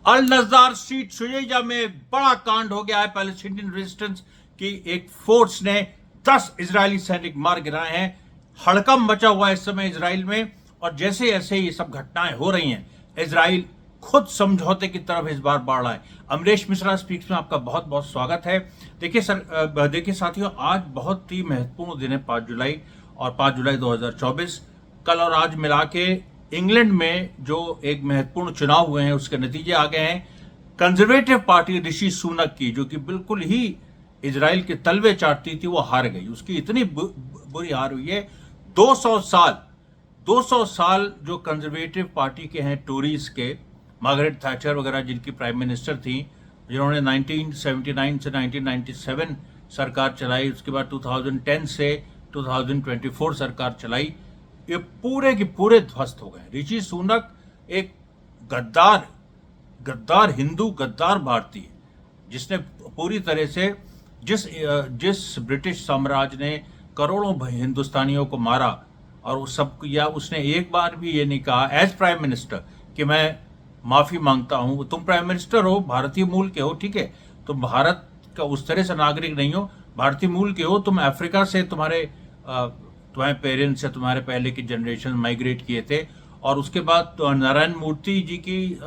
अल नज़ार street शुजैजा में बड़ा कांड हो गया है। पैलेस्टीनियन रेजिस्टेंस की एक फोर्स ने 10 इजरायली सैनिक मार गिराए हैं। हड़कंप मचा हुआ है इस समय इजराइल में, और जैसे जैसे ये सब घटनाएं हो रही हैं, इजराइल खुद समझौते की तरफ इस बार बढ़ रहा है। अमरीश मिश्रा स्पीक्स में आपका बहुत बहुत स्वागत है। देखिए साथियों, आज बहुत ही महत्वपूर्ण दिन है 5 जुलाई, और 5 जुलाई 2024 कल और आज मिला के इंग्लैंड में जो एक महत्वपूर्ण चुनाव हुए हैं उसके नतीजे आ गए हैं। कंजर्वेटिव पार्टी ऋषि सुनक की, जो कि बिल्कुल ही इजराइल के तलवे चाटती थी, वो हार गई। उसकी इतनी बुरी हार हुई है। 200 साल जो कंजर्वेटिव पार्टी के हैं, टोरीज के, मार्गरेट थैचर वगैरह जिनकी प्राइम मिनिस्टर थी, जिन्होंने 1979 से 1997 सरकार चलाई, उसके बाद 2010 से 2024 सरकार चलाई, ये पूरे के पूरे ध्वस्त हो गए। ऋषि सुनक एक गद्दार हिंदू, गद्दार भारतीय, जिसने पूरी तरह से जिस ब्रिटिश साम्राज्य ने करोड़ों हिंदुस्तानियों को मारा, और उस सब किया, उसने एक बार भी ये नहीं कहा एज प्राइम मिनिस्टर कि मैं माफी मांगता हूं। तुम प्राइम मिनिस्टर हो, भारतीय मूल के हो, ठीक है, तुम भारत का उस तरह से नागरिक नहीं हो, भारतीय मूल के हो, तुम अफ्रीका से तुम्हारे पेरेंट्स या तुम्हारे पहले की जनरेशन माइग्रेट किए थे, और उसके बाद नारायण मूर्ति जी की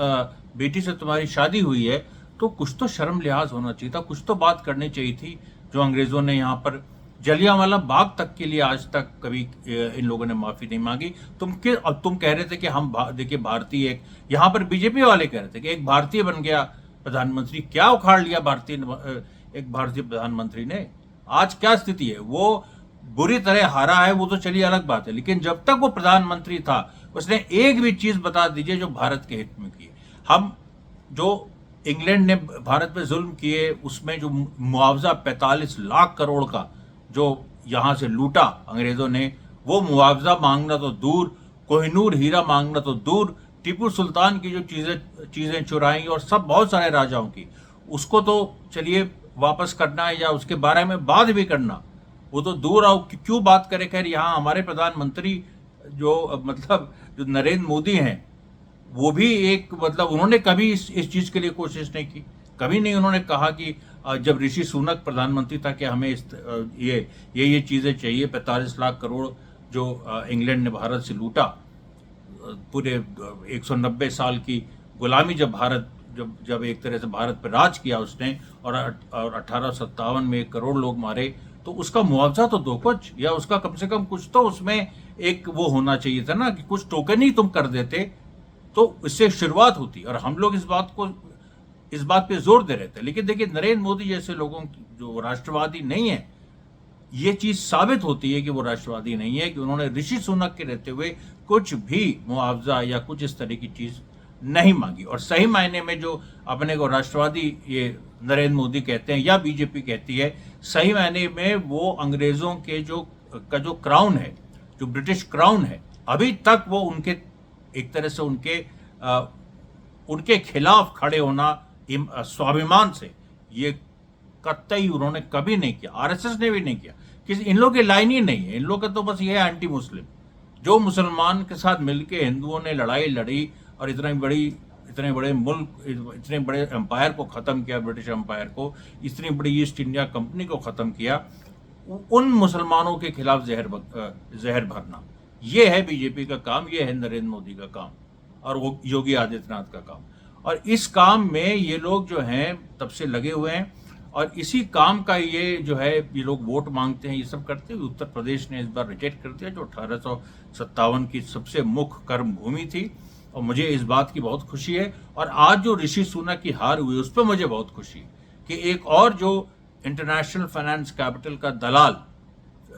बेटी से तुम्हारी शादी हुई है, तो कुछ तो शर्म लिहाज होना चाहिए था, कुछ तो बात करनी चाहिए थी। जो अंग्रेजों ने यहाँ पर जलियांवाला बाग तक के लिए आज तक कभी इन लोगों ने माफी नहीं मांगी। तुम कह रहे थे कि हम देखिए भारतीय, एक यहाँ पर बीजेपी वाले कह रहे थे कि एक भारतीय बन गया प्रधानमंत्री। क्या उखाड़ लिया एक भारतीय प्रधानमंत्री ने? आज क्या स्थिति है? वो बुरी तरह हारा है, वो तो चलिए अलग बात है, लेकिन जब तक वो प्रधानमंत्री था उसने एक भी चीज बता दीजिए जो भारत के हित में की। हम जो इंग्लैंड ने भारत पे जुल्म किए, उसमें जो मुआवजा 45 लाख करोड़ का जो यहां से लूटा अंग्रेजों ने, वो मुआवजा मांगना तो दूर, कोहिनूर हीरा मांगना तो दूर, टीपू सुल्तान की जो चीजें चुराई और सब बहुत सारे राजाओं की, उसको तो चलिए वापस करना है या उसके बारे में बात भी करना, वो तो दूर आओ, क्यों बात करें। खैर, यहाँ हमारे प्रधानमंत्री जो नरेंद्र मोदी हैं, वो भी एक उन्होंने कभी इस चीज के लिए कोशिश नहीं की। कभी नहीं उन्होंने कहा कि जब ऋषि सुनक प्रधानमंत्री था कि हमें ये चीजें चाहिए। 45 लाख करोड़ जो इंग्लैंड ने भारत से लूटा, पूरे 190 साल की गुलामी जब एक तरह से भारत पर राज किया उसने, और 1857 में 1 करोड़ लोग मारे, तो उसका मुआवजा तो दो कुछ, या उसका कम से कम कुछ तो उसमें एक वो होना चाहिए था ना, कि कुछ टोकन ही तुम कर देते तो इससे शुरुआत होती। और हम लोग इस बात पे जोर दे रहे थे। लेकिन देखिए, नरेंद्र मोदी जैसे लोगों की जो राष्ट्रवादी नहीं है, ये चीज साबित होती है कि वो राष्ट्रवादी नहीं है, कि उन्होंने ऋषि सुनक के रहते हुए कुछ भी मुआवजा या कुछ इस तरह की चीज नहीं मांगी। और सही मायने में जो अपने को राष्ट्रवादी ये नरेंद्र मोदी कहते हैं या बीजेपी कहती है, सही मायने में वो अंग्रेजों के जो क्राउन है, जो ब्रिटिश क्राउन है, अभी तक वो उनके एक तरह से उनके खिलाफ खड़े होना स्वाभिमान से, ये कतई उन्होंने कभी नहीं किया। आरएसएस ने भी नहीं किया। इन लोगों की लाइन ही नहीं है। इन लोगों का तो बस ये है एंटी मुस्लिम। जो मुसलमान के साथ मिलके हिंदुओं ने लड़ाई लड़ी और इतने बड़े मुल्क, इतने बड़े एम्पायर को खत्म किया, ब्रिटिश एम्पायर को, इतनी बड़ी ईस्ट इंडिया कंपनी को खत्म किया, उन मुसलमानों के खिलाफ जहर भरना, ये है बीजेपी का काम, ये है नरेंद्र मोदी का काम, और वो योगी आदित्यनाथ का काम। और इस काम में ये लोग जो हैं तब से लगे हुए हैं, और इसी काम का ये जो है, ये लोग वोट मांगते हैं, ये सब करते हुए उत्तर प्रदेश ने इस बार रिजेक्ट कर दिया, जो 1857 की सबसे मुख्य कर्म भूमि थी। और मुझे इस बात की बहुत खुशी है। और आज जो ऋषि सुनक की हार हुई, उस पर मुझे बहुत खुशी है कि एक और जो इंटरनेशनल फाइनेंस कैपिटल का दलाल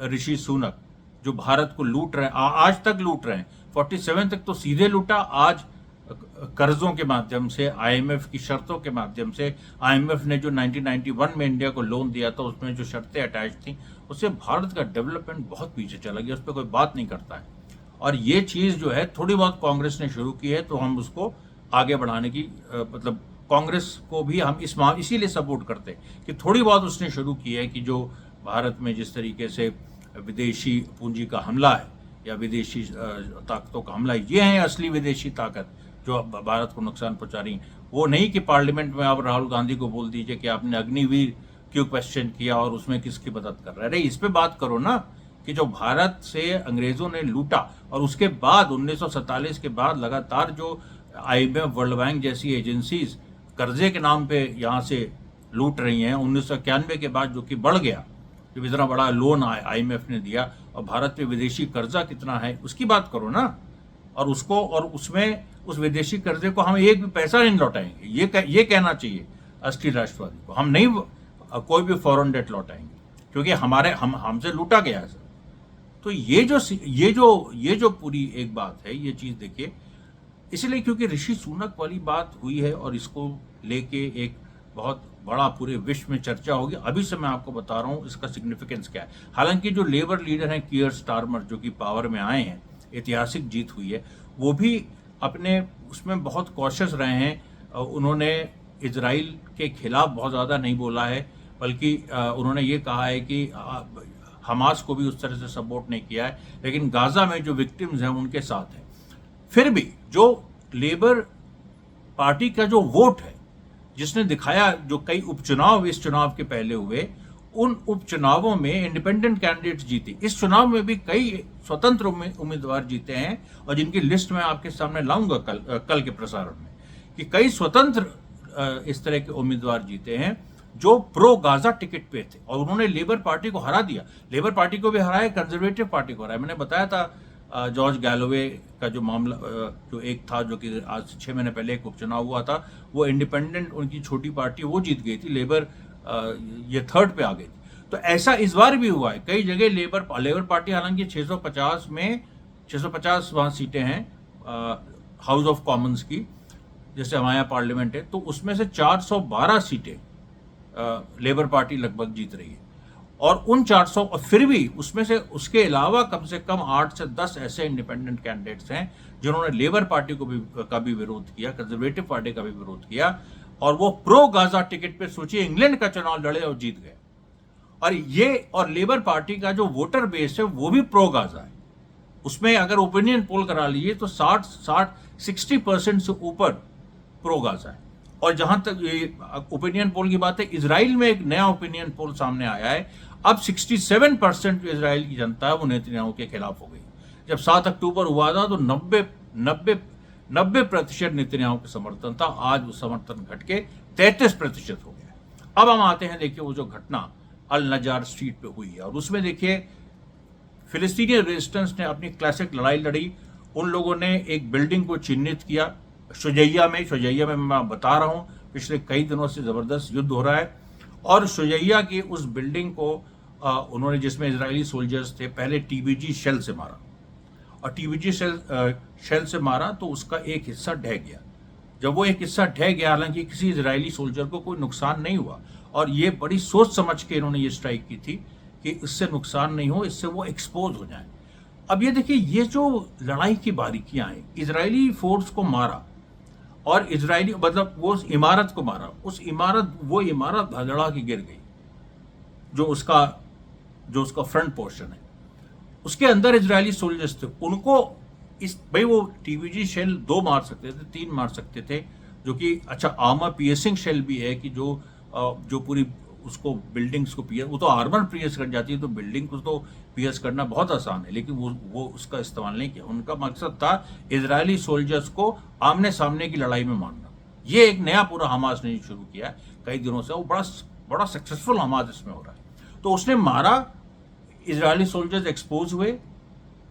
ऋषि सुनक, जो भारत को लूट रहे हैं, आज तक लूट रहे हैं, 47 तक तो सीधे लूटा, आज कर्जों के माध्यम से, आईएमएफ की शर्तों के माध्यम से। आईएमएफ ने जो 1991 में इंडिया को लोन दिया था, उसमें जो शर्तें अटैच थी, उससे भारत का डेवलपमेंट बहुत पीछे चला गया, उस पर कोई बात नहीं करता है। और ये चीज जो है थोड़ी बहुत कांग्रेस ने शुरू की है, तो हम उसको आगे बढ़ाने की कांग्रेस को भी हम इसीलिए सपोर्ट करते हैं कि थोड़ी बहुत उसने शुरू की है, कि जो भारत में जिस तरीके से विदेशी पूंजी का हमला है या विदेशी ताकतों का हमला है, ये है असली विदेशी ताकत जो भारत को नुकसान पहुंचा रही हैं। वो नहीं कि पार्लियामेंट में आप राहुल गांधी को बोल दीजिए कि आपने अग्निवीर क्यों क्वेश्चन किया और उसमें किसकी मदद कर रहा है। अरे इस पे बात करो ना कि जो भारत से अंग्रेजों ने लूटा और उसके बाद 1947 के बाद लगातार जो IMF, वर्ल्ड बैंक जैसी एजेंसीज कर्जे के नाम पे यहाँ से लूट रही हैं, 1991 के बाद जो कि बढ़ गया, जब इतना बड़ा लोन IMF ने दिया और भारत पे विदेशी कर्जा कितना है उसकी बात करो ना। और उसको और उसमें उस विदेशी कर्जे को हम एक भी पैसा नहीं लौटाएंगे, ये कहना चाहिए असली राष्ट्रवादी को। हम नहीं कोई भी फॉरेन डेट लौटाएंगे क्योंकि हमसे लूटा गया है। तो ये जो पूरी एक बात है, ये चीज देखिए, इसलिए क्योंकि ऋषि सुनक वाली बात हुई है और इसको लेके एक बहुत बड़ा पूरे विश्व में चर्चा होगी। अभी से मैं आपको बता रहा हूँ इसका सिग्निफिकेंस क्या है। हालांकि जो लेबर लीडर हैं कियर स्टारमर, जो कि पावर में आए हैं, ऐतिहासिक जीत हुई है, वो भी अपने उसमें बहुत कॉशियस रहे हैं। उन्होंने इजराइल के खिलाफ बहुत ज़्यादा नहीं बोला है, बल्कि उन्होंने ये कहा है कि हमास को भी उस तरह से सपोर्ट नहीं किया है, लेकिन गाजा में जो विक्टिम्स हैं उनके साथ है। फिर भी जो लेबर पार्टी का जो वोट है, जिसने दिखाया, जो कई उपचुनाव इस चुनाव के पहले हुए, उन उपचुनावों में इंडिपेंडेंट कैंडिडेट्स जीते। इस चुनाव में भी कई स्वतंत्र उम्मीदवार जीते हैं और जिनकी लिस्ट मैं आपके सामने लाऊंगा कल के प्रसारण में, कि कई स्वतंत्र इस तरह के उम्मीदवार जीते हैं जो प्रो गाजा टिकट पे थे और उन्होंने लेबर पार्टी को हरा दिया। लेबर पार्टी को भी हराया, कंजर्वेटिव पार्टी को हराया। मैंने बताया था जॉर्ज गैलोवे का जो मामला, जो एक था, जो कि आज 6 महीने पहले एक उपचुनाव हुआ था, वो इंडिपेंडेंट, उनकी छोटी पार्टी, वो जीत गई थी। लेबर ये थर्ड पे आ गई थी। तो ऐसा इस बार भी हुआ है। कई जगह लेबर पार्टी, हालांकि 650 में 650 वहाँ सीटें हैं हाउस ऑफ कॉमन्स की, जैसे हमारे यहाँ पार्लियामेंट है, तो उसमें से 412 सीटें लेबर पार्टी लगभग जीत रही है। और उन 400, और फिर भी उसमें से उसके अलावा कम से कम 8 से 10 ऐसे इंडिपेंडेंट कैंडिडेट्स हैं जिन्होंने लेबर पार्टी का भी विरोध किया, कंजर्वेटिव पार्टी का भी विरोध किया, और वो प्रो गाजा टिकट पे, सोचिए, इंग्लैंड का चुनाव लड़े और जीत गए। और लेबर पार्टी का जो वोटर बेस है वो भी प्रो गाजा है। उसमें अगर ओपिनियन पोल करा लीजिए तो 60% से ऊपर प्रो गाजा है। और जहां तक ओपिनियन पोल की बात है, इजराइल में एक नया ओपिनियन पोल सामने आया है। अब 67% जो इजराइल की जनता है वो नेतन्याहू के खिलाफ हो गई। जब 7 अक्टूबर हुआ था तो 90% नेतन्याहू का समर्थन था। आज वो समर्थन घट के 33% हो गया। अब हम आते हैं, देखिए, वो जो घटना अल नजार स्ट्रीट पे हुई है, और उसमें देखिए फिलिस्तीनी रेजिस्टेंस ने अपनी क्लासिक लड़ाई लड़ी। उन लोगों ने एक बिल्डिंग को चिन्हित किया शुजैया में मैं बता रहा हूं, पिछले कई दिनों से जबरदस्त युद्ध हो रहा है। और शुजैया की उस बिल्डिंग को उन्होंने, जिसमें इजरायली सोल्जर्स थे, पहले TBG शेल से मारा, और TBG शेल से मारा तो उसका एक हिस्सा ढह गया। जब वो एक हिस्सा ढह गया, हालांकि किसी इजरायली सोल्जर को कोई नुकसान नहीं हुआ, और ये बड़ी सोच समझ के इन्होंने ये स्ट्राइक की थी कि इससे नुकसान नहीं हो, इससे वो एक्सपोज हो जाए। अब ये देखिए, ये जो लड़ाई की बारीकियां हैं, इजरायली फोर्स को मारा और इजरायली, मतलब वो उस इमारत को मारा, वो इमारत धड़धड़ा के गिर गई, जो उसका फ्रंट पोर्शन है। उसके अंदर इजरायली सोल्जर्स थे, उनको भाई वो TBG शेल 2 मार सकते थे, 3 मार सकते थे, जो कि अच्छा आर्मर पियर्सिंग शेल भी है कि जो पूरी उसको बिल्डिंग्स को पियर, वो तो आर्मर पियर्स कर जाती है, तो बिल्डिंग को तो पियर्स करना बहुत आसान है, लेकिन वो उसका इस्तेमाल नहीं किया। उनका मकसद था इजरायली सोल्जर्स को आमने सामने की लड़ाई में मारना। ये एक नया पूरा हमास ने शुरू किया कई दिनों से, वो बड़ा सक्सेसफुल हमास इसमें हो रहा है। तो उसने मारा, इजरायली सोल्जर्स एक्सपोज हुए,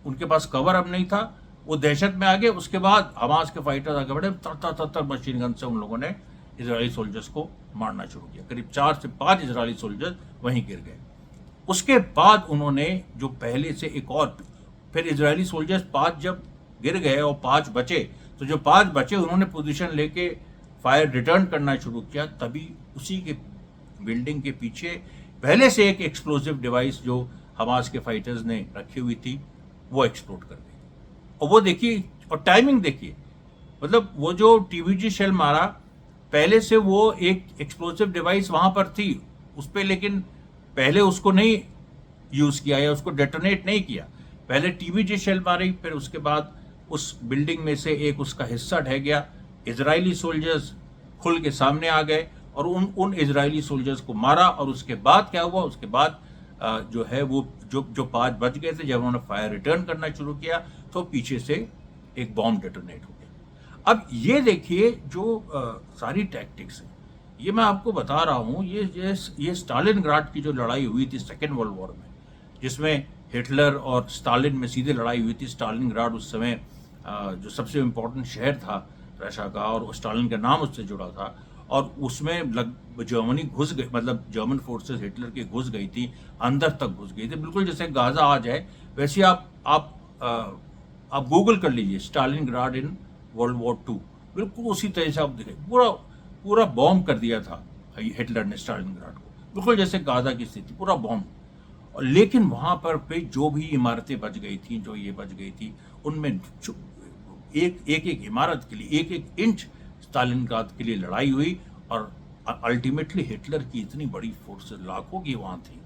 उनके पास कवर अब नहीं था, वो दहशत में आ गए। उसके बाद हमास के फाइटर्स आगे बढ़े, तर मशीन गन से उन लोगों ने इजरायली सोल्जर्स को मारना शुरू किया। करीब 4 से 5 इजरायली सोल्जर्स वहीं गिर गए। उसके बाद उन्होंने जो पहले से एक और, फिर इजरायली सोल्जर्स 5 जब गिर गए और 5 बचे, तो जो 5 बचे उन्होंने पोजीशन लेके फायर रिटर्न करना शुरू किया। तभी उसी के बिल्डिंग के पीछे पहले से एक एक्सप्लोसिव डिवाइस जो हमास के फाइटर्स ने रखी हुई थी, वो एक्सप्लोड कर गई। और वो देखिए, और टाइमिंग देखिए, मतलब वो जो TBG शेल मारा, पहले से वो एक एक्सप्लोसिव डिवाइस वहां पर थी उस पर, लेकिन पहले उसको नहीं यूज किया या उसको डेटोनेट नहीं किया। पहले TBG शेल मारी, फिर उसके बाद उस बिल्डिंग में से एक उसका हिस्सा ढह गया, इजरायली सोल्जर्स खुल के सामने आ गए और उन इजरायली सोल्जर्स को मारा। और उसके बाद क्या हुआ, उसके बाद जो है वो जो 5 बच गए थे, जब उन्होंने फायर रिटर्न करना शुरू किया तो पीछे से एक बॉम्ब डेटोनेट हो गया। अब ये देखिए जो सारी टैक्टिक्स है, ये मैं आपको बता रहा हूँ, ये स्टालिनग्राड की जो लड़ाई हुई थी सेकेंड वर्ल्ड वॉर में, जिसमें हिटलर और स्टालिन में सीधे लड़ाई हुई थी। स्टालिनग्राड उस समय जो सबसे इम्पोर्टेंट शहर था रशिया का, और स्टालिन का नाम उससे जुड़ा था, और उसमें जर्मनी घुस गई, मतलब जर्मन फोर्सेस हिटलर की घुस गई थी, अंदर तक घुस गई थी, बिल्कुल जैसे गाजा आ जाए वैसे। आप गूगल कर लीजिए स्टालिनग्राड इन वर्ल्ड वॉर 2, बिल्कुल उसी तरह से आप देखें, पूरा बॉम्ब कर दिया था हिटलर ने स्टालिनग्राड को, बिल्कुल जैसे गाजा की स्थिति, पूरा बॉम्ब। और लेकिन वहां पर पे जो भी इमारतें बच गई थी, जो ये बच गई थी, उनमें एक इमारत के लिए, एक इंच स्टालिनग्राड के लिए लड़ाई हुई। और अल्टीमेटली हिटलर की इतनी बड़ी फोर्सेस लाखों की वहां थी,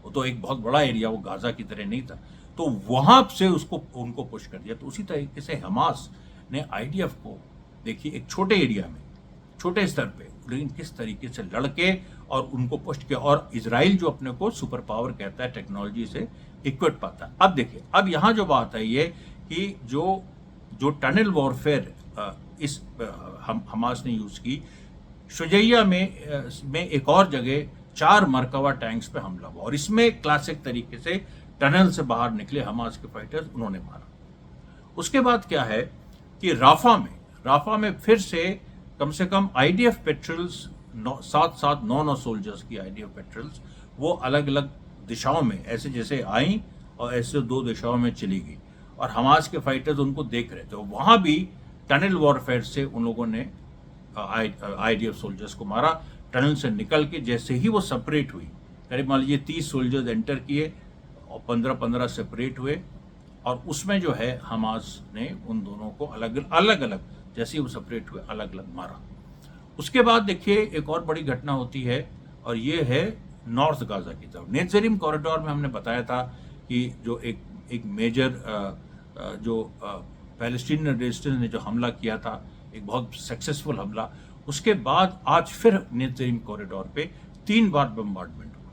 वो तो एक बहुत बड़ा एरिया, वो गाजा की तरह नहीं था, तो वहां से उनको पुश कर दिया। तो उसी तरीके से हमास ने आईडीएफ को, देखिए एक छोटे एरिया में, छोटे स्तर पे, लेकिन किस तरीके से लड़के और उनको पुश किया। और इजराइल जो अपने को सुपर पावर कहता है, टेक्नोलॉजी से इक्विप पाता है। अब देखिए, अब यहाँ जो बात है ये कि जो टनल वॉरफेयर इस हमास ने यूज की, शुजैया में एक और जगह 4 मरकवा टैंक्स पे हमला हुआ, और इसमें क्लासिक तरीके से टनल से बाहर निकले हमास के फाइटर्स, उन्होंने मारा। उसके बाद क्या है कि राफा में फिर से कम आईडीएफ पेट्रोल्स 9 सोल्जर्स की आईडीएफ पेट्रोल्स, वो अलग अलग दिशाओं में ऐसे जैसे आई और ऐसे 2 दिशाओं में चली गई, और हमास के फाइटर्स उनको देख रहे थे। वहां भी टनल वॉरफेयर से उन लोगों ने आईडीएफ सोल्जर्स को मारा। टनल से निकल के जैसे ही वो सेपरेट हुई, करीब मान लीजिए 30 सोल्जर्स एंटर किए और 15 सेपरेट हुए, और उसमें जो है हमास ने उन दोनों को अलग अलग जैसे ही वो सेपरेट हुए अलग अलग मारा। उसके बाद देखिए एक और बड़ी घटना होती है, और ये है नॉर्थ गाजा की तरफ। नेत्जरिम कॉरिडोर में हमने बताया था कि जो एक मेजर जो पैलेस्टीनियन रेजिस्टेंस ने जो हमला किया था, एक बहुत सक्सेसफुल हमला, उसके बाद आज फिर नेत्जरिम कॉरिडोर पे 3 बार बम्बार्डमेंट हुआ,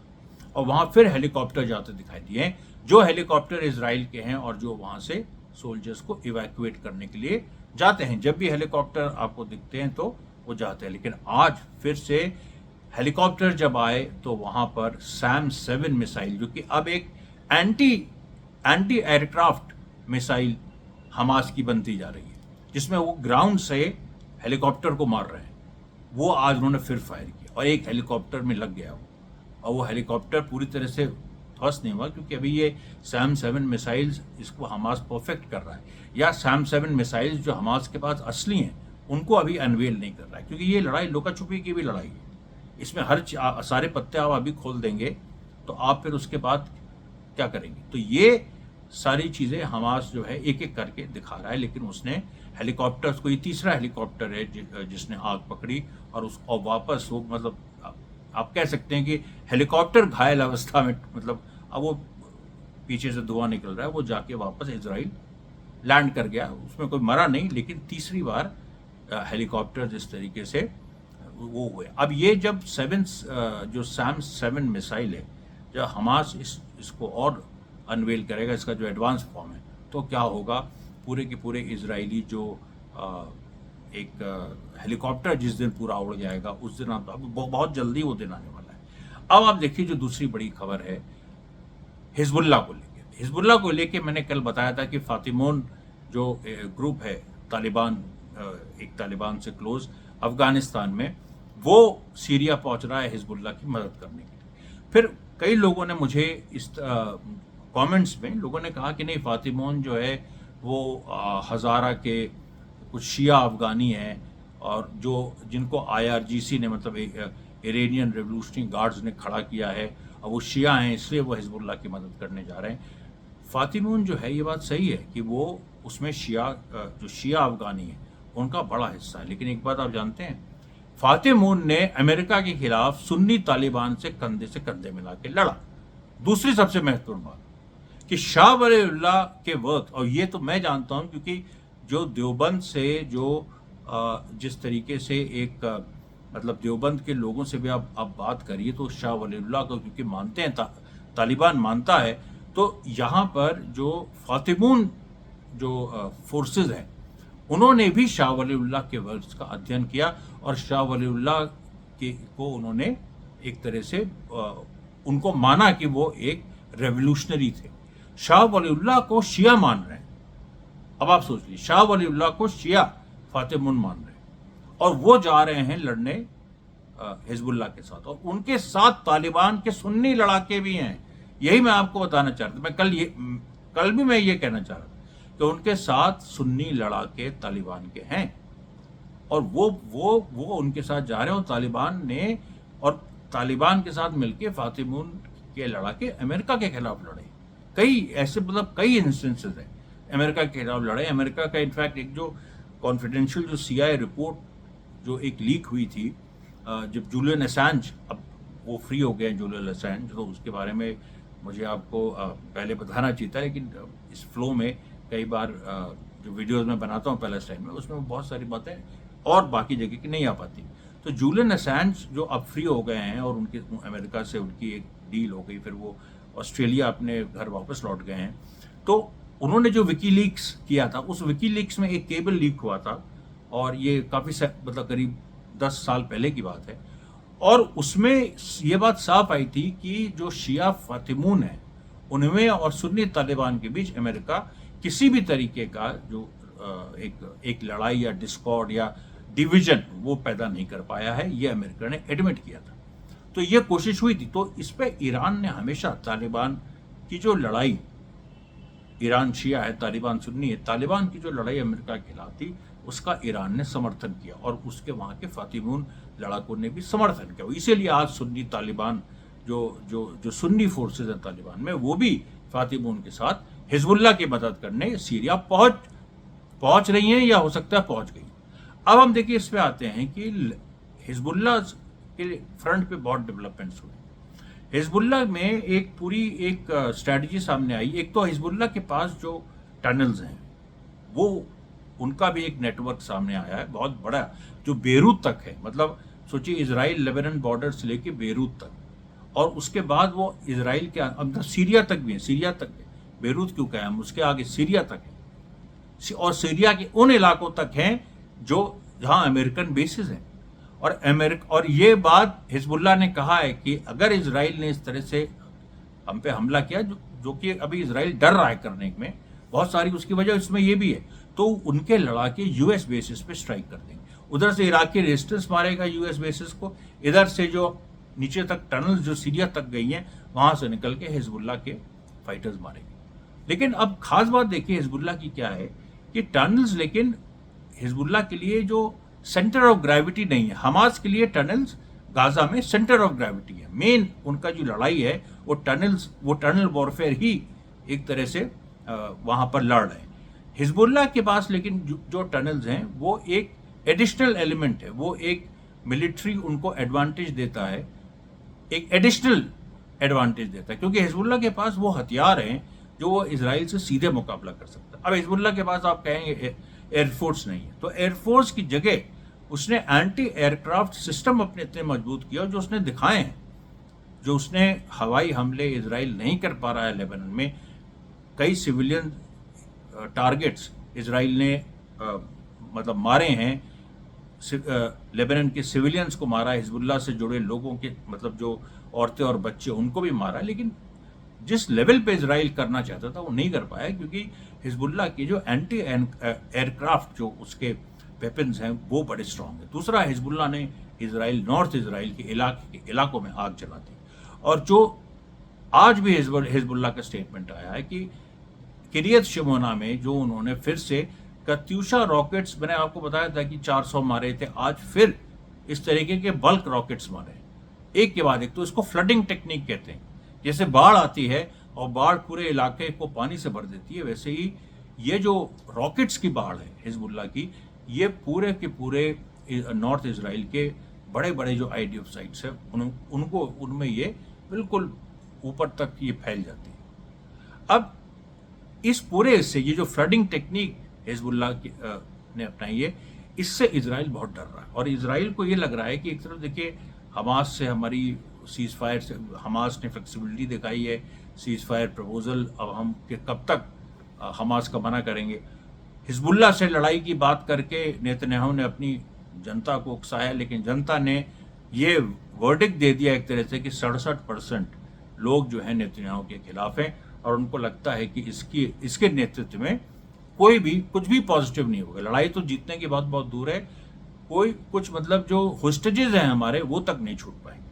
और वहां फिर हेलीकॉप्टर जाते दिखाई दिए, जो हेलीकॉप्टर इजराइल के हैं और जो वहां से सोल्जर्स को इवैक्यूएट करने के लिए जाते हैं। जब भी हेलीकॉप्टर आपको दिखते हैं तो वो जाते हैं, लेकिन आज फिर से हेलीकॉप्टर जब आए तो वहां पर सैम 7 मिसाइल, जो कि अब एक एंटी एयरक्राफ्ट मिसाइल हमास की बनती जा रही है, जिसमें वो ग्राउंड से हेलीकॉप्टर को मार रहे हैं, वो आज उन्होंने फिर फायर किया, और एक हेलीकॉप्टर में लग गया वो, और वो हेलीकॉप्टर पूरी तरह से ध्वस्त नहीं हुआ, क्योंकि अभी ये सैम 7 मिसाइल्स इसको हमास परफेक्ट कर रहा है, या सैम 7 मिसाइल्स जो हमास के पास असली हैं उनको अभी अनवेल नहीं कर रहा है, क्योंकि ये लड़ाई लुका छुपी की भी लड़ाई है। इसमें सारे पत्ते आप अभी खोल देंगे तो आप फिर उसके बाद क्या करेंगे। तो ये सारी चीज़ें हमास जो है एक एक करके दिखा रहा है, लेकिन उसने हेलीकॉप्टर्स को, ये तीसरा हेलीकॉप्टर है जिसने आग पकड़ी, और वापस वो, मतलब आप कह सकते हैं कि हेलीकॉप्टर घायल अवस्था में, मतलब अब वो पीछे से धुआं निकल रहा है, वो जाके वापस इजराइल लैंड कर गया, उसमें कोई मरा नहीं, लेकिन तीसरी बार हेलीकॉप्टर जिस तरीके से वो हुए। अब ये जब जो सैम 7 मिसाइल है, जब हमास इसको और अनवेल करेगा, इसका जो एडवांस फॉर्म है, तो क्या होगा, पूरे के पूरे इजरायली जो एक हेलीकॉप्टर जिस दिन पूरा उड़ जाएगा, उस दिन आप बहुत जल्दी वो दिन आने वाला है। अब आप देखिए जो दूसरी बड़ी खबर है हिजबुल्लाह को लेके मैंने कल बताया था कि फातिमोन जो ग्रुप है तालिबान, एक तालिबान से क्लोज अफगानिस्तान में, वो सीरिया पहुंच रहा है हिजबुल्लाह की मदद करने के लिए। फिर कई लोगों ने मुझे इस कमेंट्स में लोगों ने कहा कि नहीं, फातिमोन जो है वो हज़ारा के कुछ शिया अफगानी हैं, और जिनको IRGC ने, मतलब इरानियन रेवोल्यूशनरी गार्ड्स ने खड़ा किया है, और वो शिया हैं, इसलिए वो हिजबुल्लाह की मदद करने जा रहे हैं। फातिमोन जो है, ये बात सही है कि वो उसमें जो शिया अफगानी है उनका बड़ा हिस्सा है, लेकिन एक बात आप जानते हैं, फातिमोन ने अमेरिका के खिलाफ सुन्नी तालिबान से कंधे मिला के लड़ा। दूसरी सबसे महत्वपूर्ण बात कि शाह वलीउल्लाह के वक्त, और ये तो मैं जानता हूं क्योंकि जो देवबंद से जो जिस तरीके से एक मतलब देवबंद के लोगों से भी आप बात करिए तो शाह वलीउल्लाह को क्योंकि मानते हैं, तालिबान मानता है, तो यहाँ पर जो फातिमून जो फोर्सेस हैं उन्होंने भी शाह वलीउल्लाह के वर्क्स का अध्ययन किया और शाह वलीउल्लाह को उन्होंने एक तरह से उनको माना कि वो एक रेवोल्यूशनरी थे। शाह वलीउल्लाह को शिया मान रहे हैं। अब आप सोच लीजिए, शाह वलीउल्लाह को शिया फातिमुन मान रहे हैं और वो जा रहे हैं लड़ने हिजबुल्लाह के साथ, और उनके साथ तालिबान के सुन्नी लड़ाके भी हैं। यही मैं आपको बताना चाह रहा था। मैं कल भी मैं ये कहना चाह रहा था कि उनके साथ सुन्नी लड़ाके तालिबान के हैं और वो उनके साथ जा रहे हैं, और तालिबान ने और तालिबान के साथ मिलके फातिमुन के लड़ाके अमेरिका के खिलाफ लड़े। कई ऐसे मतलब कई इंस्टेंसेस हैं अमेरिका के खिलाफ लड़े। अमेरिका का इनफैक्ट एक जो कॉन्फिडेंशियल जो CIA रिपोर्ट जो एक लीक हुई थी जब जूलियन असांज, अब वो फ्री हो गए जूलियन असांज, तो उसके बारे में मुझे आपको पहले बताना चाहिए था, लेकिन इस फ्लो में कई बार जो वीडियोस मैं बनाता हूँ पैलेस्टाइन में, उसमें बहुत सारी बातें और बाकी जगह की नहीं आ पाती। तो जूलियन असांज जो अब फ्री हो गए हैं और उनके अमेरिका से उनकी एक डील हो गई, फिर वो ऑस्ट्रेलिया अपने घर वापस लौट गए हैं, तो उन्होंने जो विकीलीक्स किया था, उस विकीलीक्स में एक केबल लीक हुआ था और ये काफ़ी मतलब करीब 10 साल पहले की बात है, और उसमें ये बात साफ आई थी कि जो शिया फातिमून है उनमें और सुन्नी तालिबान के बीच अमेरिका किसी भी तरीके का जो एक लड़ाई या डिस्कॉर्ड या डिवीजन वो पैदा नहीं कर पाया है, ये अमेरिका ने एडमिट किया था। तो ये कोशिश हुई थी। तो इस पे ईरान ने हमेशा तालिबान की जो लड़ाई, ईरान शिया है, तालिबान सुन्नी है, तालिबान की जो लड़ाई अमेरिका के खिलाफ थी उसका ईरान ने समर्थन किया और उसके वहाँ के फातिमून लड़ाकों ने भी समर्थन किया। इसीलिए आज सुन्नी तालिबान जो जो जो सुन्नी फोर्सेज हैं तालिबान में, वो भी फातिमून के साथ हिजबुल्लाह की मदद करने सीरिया पहुंच रही हैं या हो सकता है पहुंच गई। अब हम देखिए इस पे आते हैं कि हिजबुल्लाह के फ्रंट पे बहुत डेवलपमेंट्स हुए। हिजबुल्लाह में एक पूरी एक स्ट्रैटेजी सामने आई। एक तो हिजबुल्लाह के पास जो टनल्स हैं वो उनका भी एक नेटवर्क सामने आया है बहुत बड़ा, जो बेरूत तक है। मतलब सोचिए इजराइल लेबनान बॉर्डर से लेके बेरूत तक, और उसके बाद वो इजराइल के अंदर सीरिया तक भी है। सीरिया तक है, बेरूत क्यों कहें हम, उसके आगे सीरिया तक है, और सीरिया के उन इलाकों तक हैं जो जहां अमेरिकन बेसिस हैं। और ये बात हिजबुल्लाह ने कहा है कि अगर इजराइल ने इस तरह से हम पे हमला किया, जो कि अभी इजराइल डर रहा है करने में, बहुत सारी उसकी वजह इसमें ये भी है, तो उनके लड़ाके यूएस बेसिस पे स्ट्राइक कर देंगे। उधर से इराकी रेजिस्टेंस मारेगा यूएस बेसिस को, इधर से जो नीचे तक टनल्स जो सीरिया तक गई हैं वहां से निकल के हिजबुल्लाह के फाइटर्स मारेंगे। लेकिन अब खास बात देखिए हिजबुल्लाह की क्या है कि टनल्स, लेकिन हिजबुल्लाह के लिए जो सेंटर ऑफ ग्रेविटी नहीं है। हमास के लिए टनल्स गाजा में सेंटर ऑफ ग्रेविटी है। मेन उनका जो लड़ाई है वो टनल वॉरफेयर ही एक तरह से वहां पर लड़ रहे हैं। हिजबुल्लाह के पास लेकिन जो टनल्स हैं वो एक एडिशनल एलिमेंट है, वो एक मिलिट्री उनको एडवांटेज देता है, एक एडिशनल एडवांटेज देता है, क्योंकि हिजबुल्लाह के पास वो हथियार हैं जो वो इजराइल से सीधे मुकाबला कर सकता है। अब हिजबुल्लाह के पास आप कहेंगे एयरफोर्स नहीं है, तो एयरफोर्स की जगह उसने एंटी एयरक्राफ्ट सिस्टम अपने इतने मजबूत किया जो उसने दिखाए हैं, जो उसने हवाई हमले इजराइल नहीं कर पा रहा है लेबनान में। कई सिविलियन टारगेट्स इजराइल ने मतलब मारे हैं, लेबनान के सिविलियंस को मारा, हिजबुल्लाह से जुड़े लोगों के मतलब जो औरतें और बच्चे उनको भी मारा, लेकिन जिस लेवल पे इजराइल करना चाहता था वो नहीं कर पाया, क्योंकि हिजबुल्लाह की जो एंटी एयरक्राफ्ट जो उसके वेपन्स हैं वो बड़े स्ट्रांग है। दूसरा, हिजबुल्लाह ने इजराइल नॉर्थ इजराइल के इलाकों में आग जला दी, और जो आज भी हिजबुल्लाह का स्टेटमेंट आया है कि किरियत शिमोना में जो उन्होंने फिर से कत्यूशा रॉकेट्स, मैंने आपको बताया था कि 400 मारे थे, आज फिर इस तरीके के बल्क रॉकेट्स मारे एक के बाद एक। तो इसको फ्लडिंग टेक्निक कहते हैं। जैसे बाढ़ आती है और बाढ़ पूरे इलाके को पानी से भर देती है, वैसे ही ये जो रॉकेट्स की बाढ़ है हिजबुल्लाह की, ये पूरे के पूरे नॉर्थ इजराइल के बड़े बड़े जो IDF साइट्स है उनको उनमें ये बिल्कुल ऊपर तक ये फैल जाती है। अब इस पूरे से ये जो फ्लडिंग टेक्निक हिजबुल्लाह ने अपनाई है, इससे इजराइल बहुत डर रहा है। और इजराइल को ये लग रहा है कि एक तरफ देखिए हमास से हमारी सीज फायर से हमास ने फ्लेक्सिबिलिटी दिखाई है, सीज फायर प्रपोजल अब हम कि कब तक हमास का मना करेंगे। हिजबुल्लाह से लड़ाई की बात करके नेतन्याहू ने अपनी जनता को उकसाया, लेकिन जनता ने ये वर्डिक्ट दे दिया एक तरह से कि 67% लोग जो है नेतन्याहू के खिलाफ हैं और उनको लगता है कि इसके नेतृत्व में कोई भी कुछ भी पॉजिटिव नहीं होगा। लड़ाई तो जीतने की बात बहुत दूर है, कोई कुछ मतलब जो होस्टेजेस हैं हमारे वो तक नहीं छूट पाएंगे।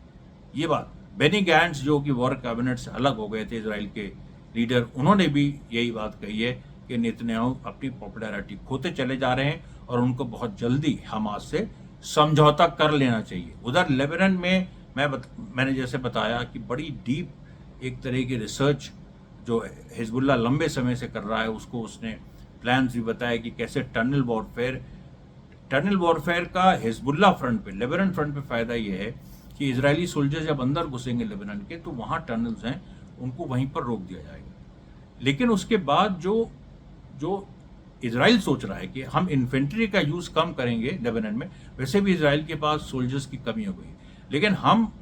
ये बात बेनी गैंट्स जो कि वॉर कैबिनेट से अलग हो गए थे इजराइल के लीडर, उन्होंने भी यही बात कही है कि नेतन्याहू अपनी पॉपुलैरिटी खोते चले जा रहे हैं और उनको बहुत जल्दी हमास से समझौता कर लेना चाहिए। उधर लेबनान में मैंने जैसे बताया कि बड़ी डीप एक तरह की रिसर्च जो हिजबुल्लाह लंबे समय से कर रहा है, उसको उसने प्लान्स भी बताया कि कैसे टनल वॉरफेयर का हिजबुल्लाह फ्रंट पे, लेबनान फ्रंट पे फायदा ये है कि इजरायली सोल्जर जब अंदर घुसेंगे लेबनान के तो वहाँ टनल्स हैं उनको वहीं पर रोक दिया जाएगा। लेकिन उसके बाद जो इजराइल सोच रहा है कि हम इन्फेंट्री का यूज़ कम करेंगे लेबनान में, वैसे भी इजराइल के पास सोल्जर्स की कमी हो गई, लेकिन हम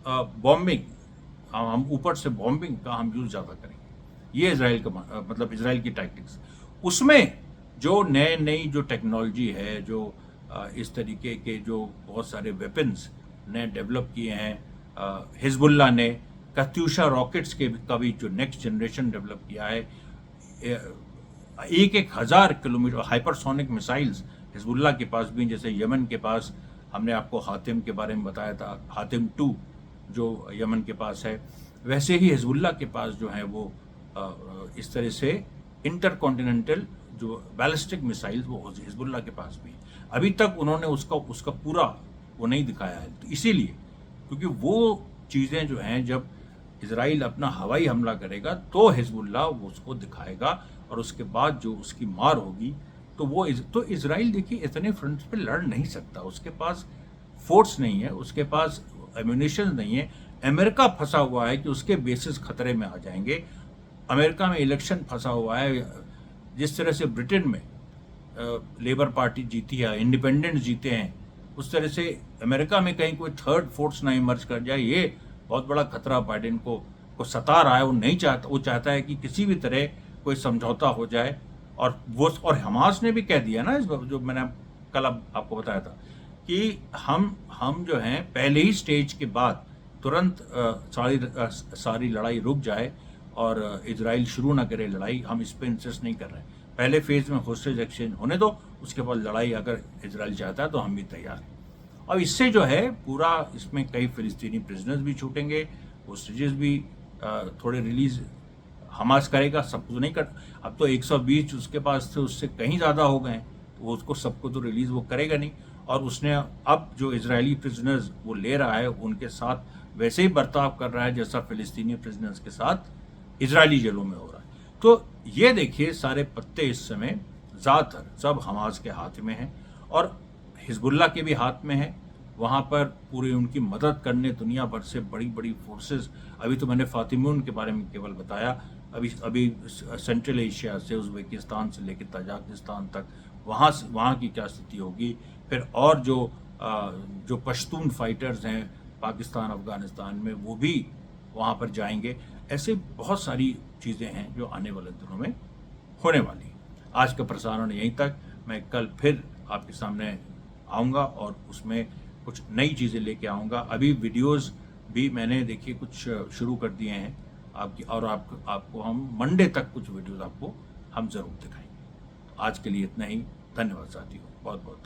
बॉम्बिंग, हम ऊपर से बॉम्बिंग का हम यूज़ ज़्यादा करेंगे। ये इजराइल का मतलब इजराइल की टैक्टिक्स, उसमें जो नई जो टेक्नोलॉजी है, जो इस तरीके के जो बहुत सारे वेपन्स ने डेवलप किए हैं हिजबुल्लाह ने, कत्यूशा रॉकेट्स के का भी जो नेक्स्ट जनरेशन डेवलप किया है, 1,000 किलोमीटर हाइपरसोनिक मिसाइल्स हिजबुल्लाह के पास भी, जैसे यमन के पास हमने आपको हातिम के बारे में बताया था, हातिम 2 जो यमन के पास है, वैसे ही हिजबुल्लाह के पास जो है वो इस तरह से इंटरकॉन्टिनेंटल जो बैलिस्टिक मिसाइल्स वो हिजबुल्लाह के पास भी। अभी तक उन्होंने उसका पूरा वो नहीं दिखाया है, तो इसीलिए क्योंकि वो चीज़ें जो हैं जब इजराइल अपना हवाई हमला करेगा तो हिजबुल्लाह उसको दिखाएगा और उसके बाद जो उसकी मार होगी तो इजराइल देखिए इतने फ्रंट्स पे लड़ नहीं सकता, उसके पास फोर्स नहीं है, उसके पास एम्यूनिशन नहीं है। अमेरिका फंसा हुआ है कि उसके बेसिस खतरे में आ जाएंगे। अमेरिका में इलेक्शन फंसा हुआ है, जिस तरह से ब्रिटेन में लेबर पार्टी जीती है, इंडिपेंडेंट जीते हैं, उस तरह से अमेरिका में कहीं कोई थर्ड फोर्स ना इमर्ज कर जाए, ये बहुत बड़ा खतरा बाइडेन को सता रहा है। वो नहीं चाहता, वो चाहता है कि किसी भी तरह कोई समझौता हो जाए। और हमास ने भी कह दिया ना, इस जो मैंने कल आपको बताया था कि हम जो हैं पहले ही स्टेज के बाद तुरंत सारी लड़ाई रुक जाए और इजराइल शुरू ना करे लड़ाई, हम इस पर इंसिस्ट नहीं कर रहे हैं। पहले फेज में होस्टेज एक्सचेंज होने दो, उसके बाद लड़ाई अगर इजराइल चाहता है तो हम भी तैयार हैं। अब इससे जो है पूरा इसमें कई फिलिस्तीनी प्रिजनर्स भी छूटेंगे, होस्टेजेस भी थोड़े रिलीज हमास करेगा, सब कुछ नहीं कर। अब तो 120 उसके पास थे, उससे कहीं ज़्यादा हो गए, तो वो उसको सबको तो रिलीज़ वो करेगा नहीं। और उसने अब जो इजरायली प्रिजनर्स वो ले रहा है उनके साथ वैसे ही बर्ताव कर रहा है जैसा फिलिस्तीनी प्रिजनर्स के साथ इजरायली जेलों में हो रहा है। तो ये देखिए सारे पत्ते इस समय ज़्यादातर सब हमास के हाथ में हैं और हिजबुल्लाह के भी हाथ में है। वहाँ पर पूरी उनकी मदद करने दुनिया भर से बड़ी बड़ी फोर्सेस, अभी तो मैंने फातिमून के बारे में केवल बताया, अभी सेंट्रल एशिया से उज़्बेकिस्तान से लेकर तजाकिस्तान तक वहाँ की क्या स्थिति होगी। फिर और जो पश्तून फाइटर्स हैं पाकिस्तान अफ़गानिस्तान में, वो भी वहाँ पर जाएंगे। ऐसे बहुत सारी चीज़ें हैं जो आने वाले दिनों में होने वाली हैं। आज का प्रसारण यहीं तक, मैं कल फिर आपके सामने आऊँगा और उसमें कुछ नई चीज़ें लेके आऊँगा। अभी वीडियोस भी मैंने देखिए कुछ शुरू कर दिए हैं आपको हम मंडे तक कुछ वीडियोस आपको हम ज़रूर दिखाएंगे। आज के लिए इतना ही, धन्यवाद साथियों, बहुत बहुत धन्यवाद।